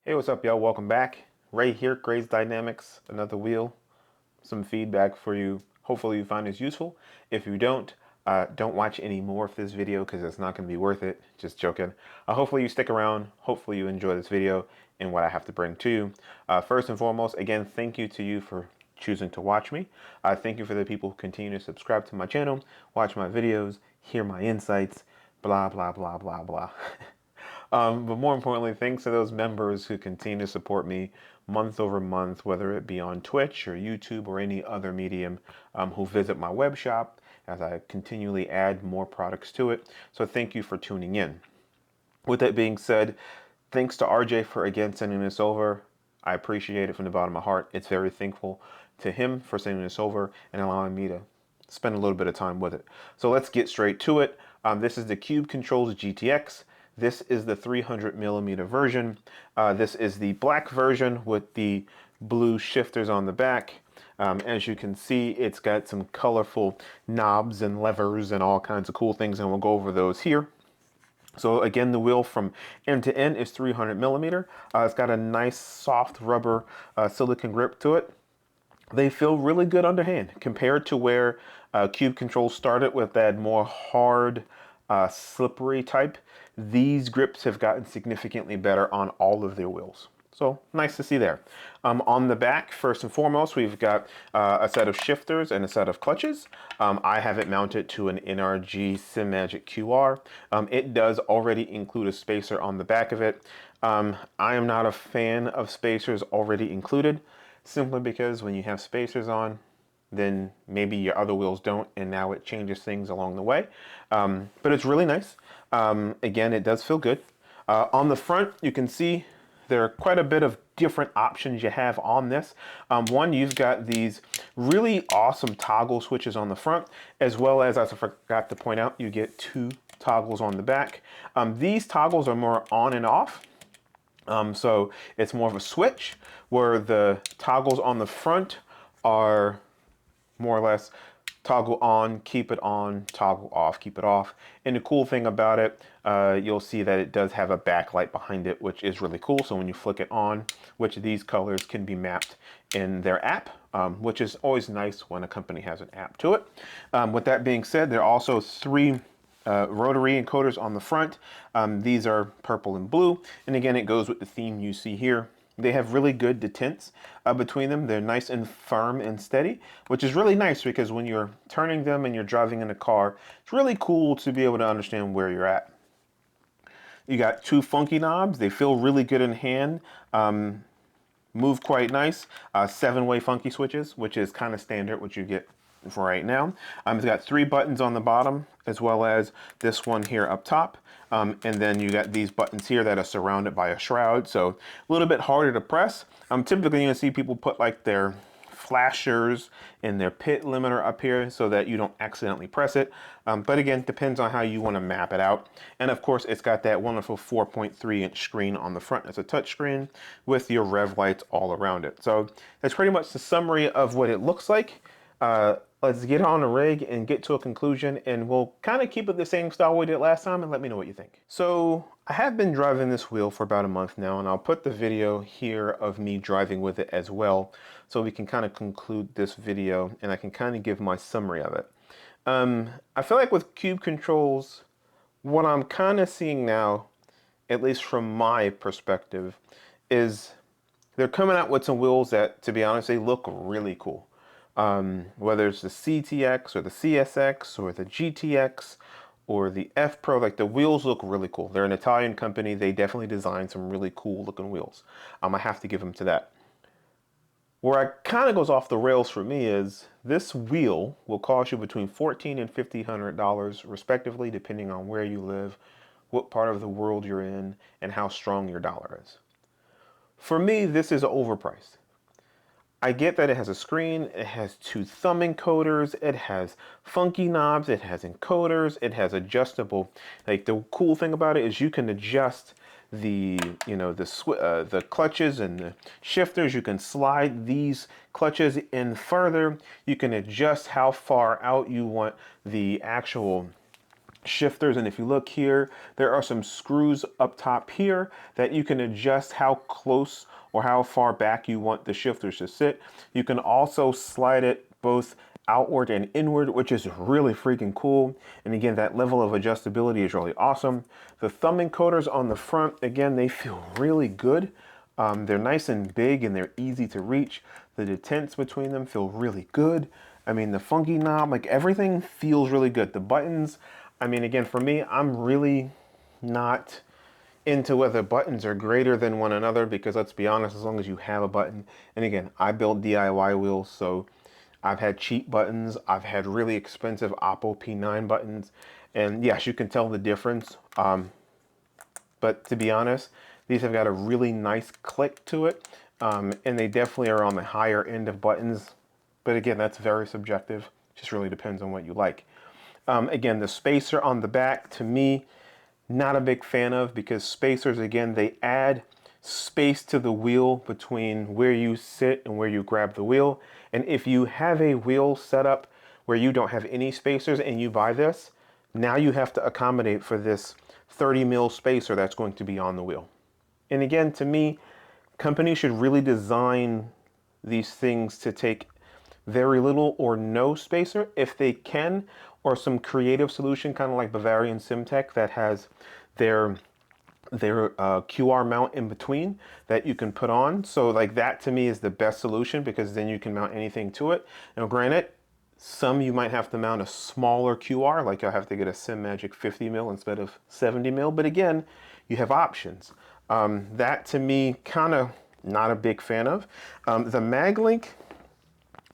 Hey, what's up, y'all? Welcome back. Ray here, Grayze Dynamics, another wheel. Some feedback for you. Hopefully you find this useful. If you don't watch any more of this video because it's not going to be worth it. Just joking. Hopefully you stick around. Hopefully you enjoy this video and what I have to bring to you. First and foremost, again, thank you to you for choosing to watch me. Thank you for the people who continue to subscribe to my channel, watch my videos, hear my insights, blah, blah, blah, blah, blah. But more importantly, thanks to those members who continue to support me month over month, whether it be on Twitch or YouTube or any other medium, who visit my web shop as I continually add more products to it. So thank you for tuning in. With that being said, thanks to RJ for again sending this over. I appreciate it from the bottom of my heart. It's very thankful to him for sending this over and allowing me to spend a little bit of time with it. So let's get straight to it. This is the Cube Controls GTX. This is the 300 millimeter version. This is the black version with the blue shifters on the back. As you can see, it's got some colorful knobs and levers and all kinds of cool things, and we'll go over those here. So again, the wheel from end to end is 300 millimeter. It's got a nice soft rubber silicone grip to it. They feel really good underhand compared to where Cube Control started with that more hard, slippery type. These grips have gotten significantly better on all of their wheels. So nice to see there. On the back, first and foremost, we've got a set of shifters and a set of clutches. I have it mounted to an NRG SimMagic QR. It does already include a spacer on the back of it. I am not a fan of spacers already included, simply because when you have spacers on, then maybe your other wheels don't, and now it changes things along the way. But it's really nice. Again, it does feel good. On the front, you can see there are quite a bit of different options you have on this. One, you've got these really awesome toggle switches on the front, as well as I forgot to point out, you get two toggles on the back. These toggles are more on and off. So it's more of a switch, where the toggles on the front are more or less toggle on, keep it on, toggle off, keep it off. And the cool thing about it, you'll see that it does have a backlight behind it, which is really cool. So when you flick it on, which of these colors can be mapped in their app, which is always nice when a company has an app to it. With that being said, there are also three rotary encoders on the front. These are purple and blue. And again, it goes with the theme you see here. They have really good detents between them. They're nice and firm and steady, which is really nice because when you're turning them and you're driving in a car, it's really cool to be able to understand where you're at. You got two funky knobs. They feel really good in hand. Move quite nice. 7-way funky switches, which is kind of standard, what you get for right now. It's got 3 buttons on the bottom, as well as this one here up top. And then you got these buttons here that are surrounded by a shroud, so a little bit harder to press. Typically you're gonna see people put like their flashers and their pit limiter up here so that you don't accidentally press it. But again, depends on how you want to map it out. And of course, it's got that wonderful 4.3-inch screen on the front. It's a touch screen with your rev lights all around it. So that's pretty much the summary of what it looks like. Let's get on the rig and get to a conclusion, and we'll kind of keep it the same style we did last time, and let me know what you think. So I have been driving this wheel for about a month now, and I'll put the video here of me driving with it as well, so we can kind of conclude this video and I can kind of give my summary of it. I feel like with Cube Controls, what I'm kind of seeing now, at least from my perspective, is they're coming out with some wheels that, to be honest, they look really cool. Whether it's the CTX or the CSX or the GTX or the F Pro, like the wheels look really cool. They're an Italian company. They definitely designed some really cool looking wheels. I have to give them to that. Where it kind of goes off the rails for me is this wheel will cost you between $1,400 and $1,500 respectively, depending on where you live, what part of the world you're in, and how strong your dollar is. For me, this is overpriced. I get that it has a screen, it has 2 thumb encoders, it has funky knobs, it has encoders, it has adjustable. Like the cool thing about it is you can adjust the clutches and the shifters. You can slide these clutches in further. You can adjust how far out you want the actual shifters, and if you look here, there are some screws up top here that you can adjust how close or how far back you want the shifters to sit. You can also slide it both outward and inward, which is really freaking cool. And again, that level of adjustability is really awesome. The thumb encoders on the front, again, they feel really good. They're nice and big and they're easy to reach. The detents between them feel really good. I mean, the funky knob, like everything feels really good. The buttons, I mean, again, for me, I'm really not into whether buttons are greater than one another, because let's be honest, as long as you have a button, and again, I build DIY wheels, so I've had cheap buttons, I've had really expensive Oppo P9 buttons, and yes, you can tell the difference. But to be honest, these have got a really nice click to it, and they definitely are on the higher end of buttons. But again, that's very subjective. Just really depends on what you like. Again, the spacer on the back, to me, not a big fan of, because spacers, again, they add space to the wheel between where you sit and where you grab the wheel. And if you have a wheel set up where you don't have any spacers and you buy this, now you have to accommodate for this 30 mil spacer that's going to be on the wheel. And again, to me, companies should really design these things to take very little or no spacer if they can, or some creative solution, kind of like Bavarian SimTech, that has their QR mount in between that you can put on. So like that to me is the best solution, because then you can mount anything to it. Now granted, some you might have to mount a smaller QR, like you'll have to get a SimMagic 50 mil instead of 70 mil, but again, you have options. That to me, kind of not a big fan of. The MagLink,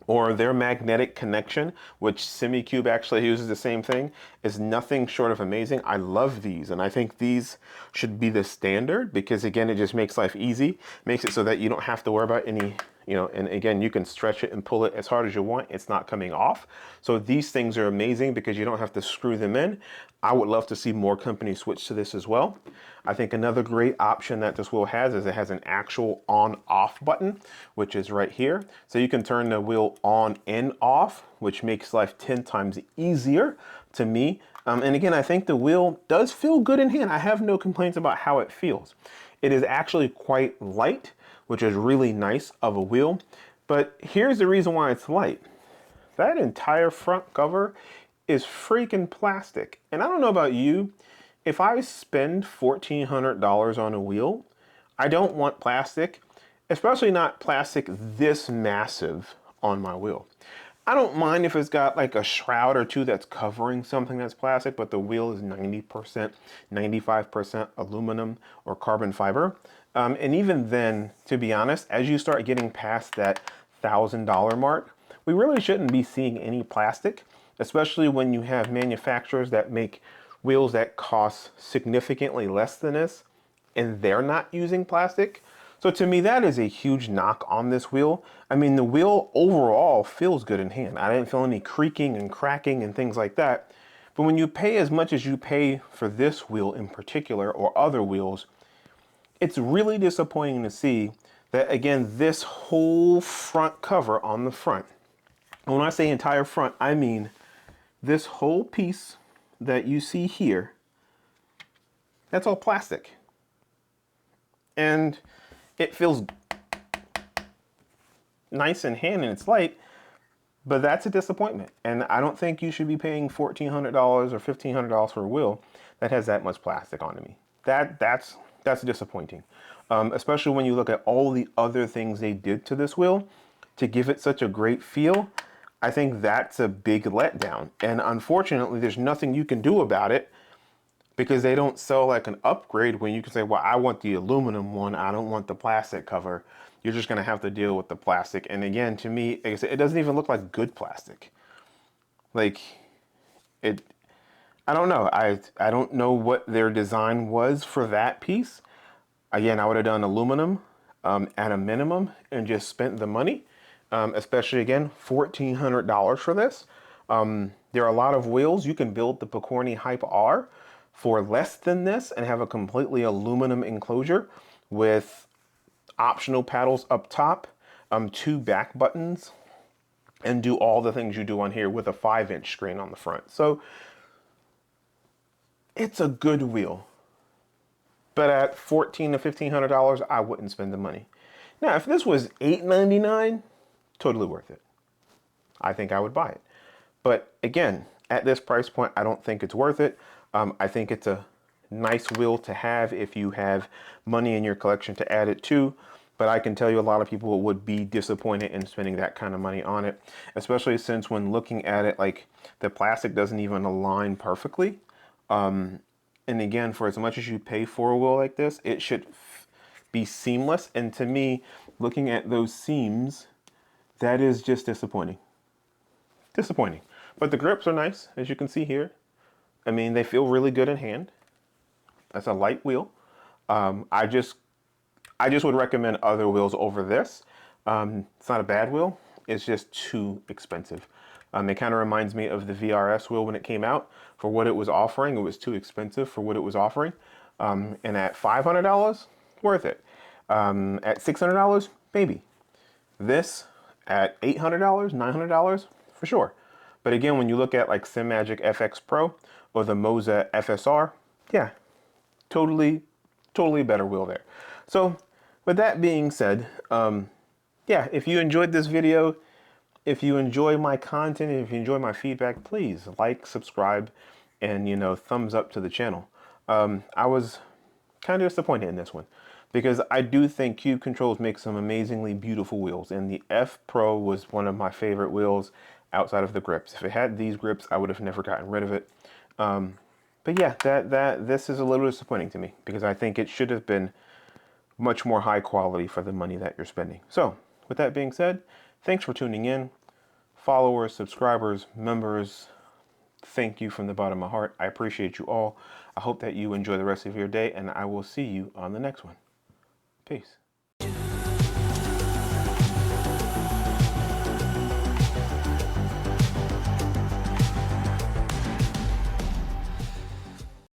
or their magnetic connection, which SimiCube actually uses the same thing, is nothing short of amazing. I love these, and I think these should be the standard, because again, it just makes life easy, makes it so that you don't have to worry about any, and again, you can stretch it and pull it as hard as you want. It's not coming off. So these things are amazing because you don't have to screw them in. I would love to see more companies switch to this as well. I think another great option that this wheel has is it has an actual on-off button, which is right here. So you can turn the wheel on and off, which makes life 10 times easier to me. And again, I think the wheel does feel good in hand. I have no complaints about how it feels. It is actually quite light, which is really nice of a wheel. But here's the reason why it's light. That entire front cover is freaking plastic. And I don't know about you, if I spend $1,400 on a wheel, I don't want plastic, especially not plastic this massive on my wheel. I don't mind if it's got like a shroud or two that's covering something that's plastic, but the wheel is 90%, 95% aluminum or carbon fiber. And even then, to be honest, as you start getting past that $1,000 mark, we really shouldn't be seeing any plastic, especially when you have manufacturers that make wheels that cost significantly less than this, and they're not using plastic. So to me, that is a huge knock on this wheel. I mean, the wheel overall feels good in hand. I didn't feel any creaking and cracking and things like that. But when you pay as much as you pay for this wheel in particular, or other wheels, it's really disappointing to see that, again, this whole front cover on the front, and when I say entire front, I mean this whole piece that you see here, that's all plastic. And it feels nice in hand and it's light, but that's a disappointment. And I don't think you should be paying $1,400 or $1,500 for a wheel that has that much plastic onto me. That's disappointing. Especially when you look at all the other things they did to this wheel to give it such a great feel. I think that's a big letdown. And unfortunately, there's nothing you can do about it, because they don't sell like an upgrade when you can say, well, I want the aluminum one, I don't want the plastic cover. You're just gonna have to deal with the plastic. And again, to me, like I said, it doesn't even look like good plastic. Like, I don't know. I don't know what their design was for that piece. Again, I would have done aluminum at a minimum and just spent the money. Especially again, $1,400 for this. There are a lot of wheels. You can build the Picorni Hype R for less than this and have a completely aluminum enclosure with optional paddles up top, 2 back buttons, and do all the things you do on here with a 5-inch screen on the front. So It's a good wheel. But at $1,400 to $1,500, I wouldn't spend the money. Now, if this was $899, totally worth it. I think I would buy it. But again, at this price point, I don't think it's worth it. I think it's a nice wheel to have if you have money in your collection to add it to. But I can tell you a lot of people would be disappointed in spending that kind of money on it, especially since when looking at it, like the plastic doesn't even align perfectly. And again, for as much as you pay for a wheel like this, it should be seamless. And to me, looking at those seams, that is just disappointing. Disappointing. But the grips are nice, as you can see here. I mean, they feel really good in hand. That's a light wheel. I just would recommend other wheels over this. It's not a bad wheel. It's just too expensive. It kind of reminds me of the VRS wheel when it came out. For what it was offering, it was too expensive for what it was offering. And at $500, worth it. At $600, maybe. This at $800, $900, for sure. But again, when you look at like SimMagic FX Pro or the Moza FSR, yeah, totally better wheel there. So with that being said, yeah, if you enjoyed this video, if you enjoy my content, if you enjoy my feedback, please like, subscribe, and, you know, thumbs up to the channel. I was kind of disappointed in this one because I do think Cube Controls make some amazingly beautiful wheels, and the F Pro was one of my favorite wheels outside of the grips. If it had these grips, I would have never gotten rid of it. But yeah, this is a little disappointing to me because I think it should have been much more high quality for the money that you're spending. So with that being said, thanks for tuning in. Followers, subscribers, members, thank you from the bottom of my heart. I appreciate you all. I hope that you enjoy the rest of your day, and I will see you on the next one. Peace.